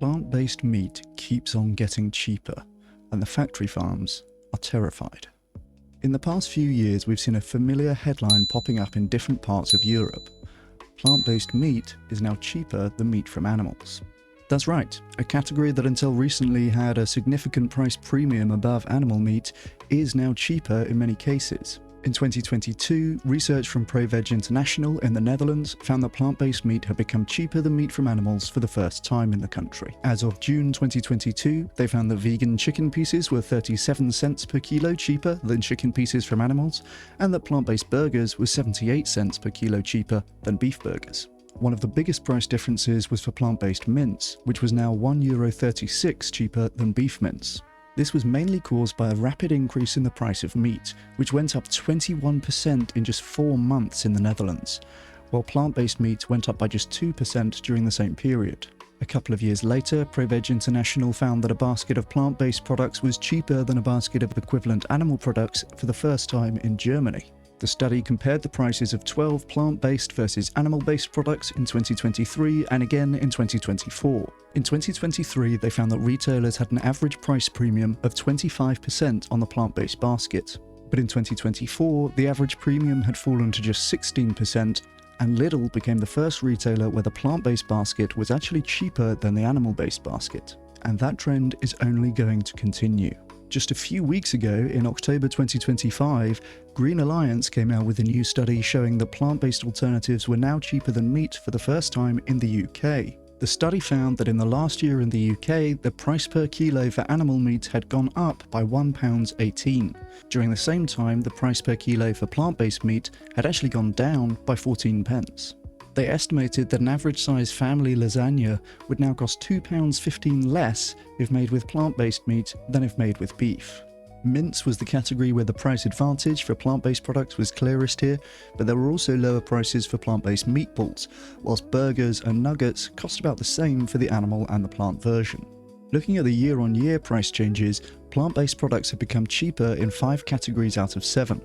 Plant-based meat keeps on getting cheaper, and the factory farms are terrified. In the past few years, we've seen a familiar headline popping up in different parts of Europe. Plant-based meat is now cheaper than meat from animals. That's right, a category that until recently had a significant price premium above animal meat is now cheaper in many cases. In 2022, research from ProVeg International in the Netherlands found that plant-based meat had become cheaper than meat from animals for the first time in the country. As of June 2022, they found that vegan chicken pieces were 37 cents per kilo cheaper than chicken pieces from animals, and that plant-based burgers were 78 cents per kilo cheaper than beef burgers. One of the biggest price differences was for plant-based mince, which was now €1.36 cheaper than beef mince. This was mainly caused by a rapid increase in the price of meat, which went up 21% in just 4 months in the Netherlands, while plant-based meat went up by just 2% during the same period. A couple of years later, ProVeg International found that a basket of plant-based products was cheaper than a basket of equivalent animal products for the first time in Germany. The study compared the prices of 12 plant-based versus animal-based products in 2023 and again in 2024. In 2023, they found that retailers had an average price premium of 25% on the plant-based basket. But in 2024, the average premium had fallen to just 16%, and Lidl became the first retailer where the plant-based basket was actually cheaper than the animal-based basket. And that trend is only going to continue. Just a few weeks ago, in October 2025, Green Alliance came out with a new study showing that plant-based alternatives were now cheaper than meat for the first time in the UK. The study found that in the last year in the UK, the price per kilo for animal meat had gone up by £1.18. During the same time, the price per kilo for plant-based meat had actually gone down by 14 pence. They estimated that an average-size family lasagna would now cost £2.15 less if made with plant-based meat than if made with beef. Mince was the category where the price advantage for plant-based products was clearest here, but there were also lower prices for plant-based meatballs, whilst burgers and nuggets cost about the same for the animal and the plant version. Looking at the year-on-year price changes, plant-based products had become cheaper in 5 categories out of 7,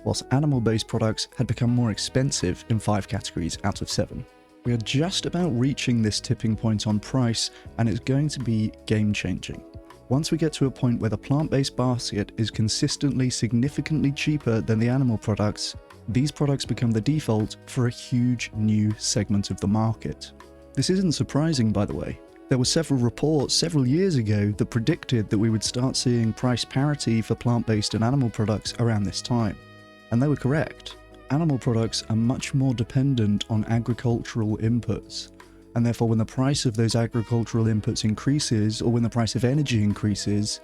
whilst animal-based products had become more expensive in 5 categories out of 7. We are just about reaching this tipping point on price, and it's going to be game-changing. Once we get to a point where the plant-based basket is consistently significantly cheaper than the animal products, these products become the default for a huge new segment of the market. This isn't surprising, by the way. There were several reports several years ago that predicted that we would start seeing price parity for plant-based and animal products around this time. And they were correct. Animal products are much more dependent on agricultural inputs, and therefore when the price of those agricultural inputs increases, or when the price of energy increases,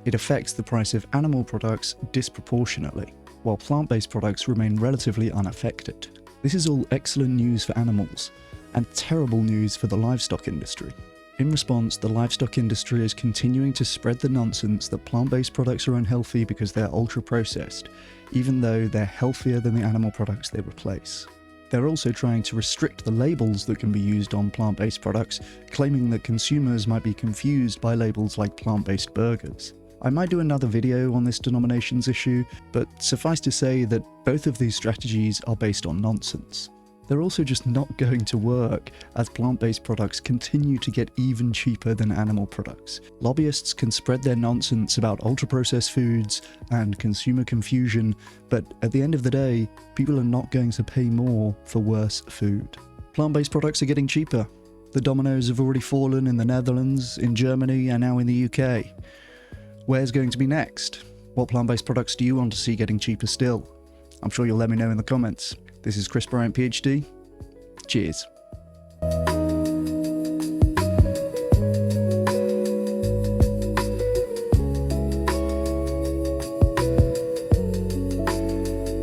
it affects the price of animal products disproportionately, while plant-based products remain relatively unaffected. This is all excellent news for animals, and terrible news for the livestock industry. In response, the livestock industry is continuing to spread the nonsense that plant-based products are unhealthy because they're ultra-processed, even though they're healthier than the animal products they replace. They're also trying to restrict the labels that can be used on plant-based products, claiming that consumers might be confused by labels like plant-based burgers. I might do another video on this denominations issue, but suffice to say that both of these strategies are based on nonsense. They're also just not going to work, as plant-based products continue to get even cheaper than animal products. Lobbyists can spread their nonsense about ultra-processed foods and consumer confusion, but at the end of the day, people are not going to pay more for worse food. Plant-based products are getting cheaper. The dominoes have already fallen in the Netherlands, in Germany, and now in the UK. Where's going to be next? What plant-based products do you want to see getting cheaper still? I'm sure you'll let me know in the comments. This is Bryant, PhD. Cheers.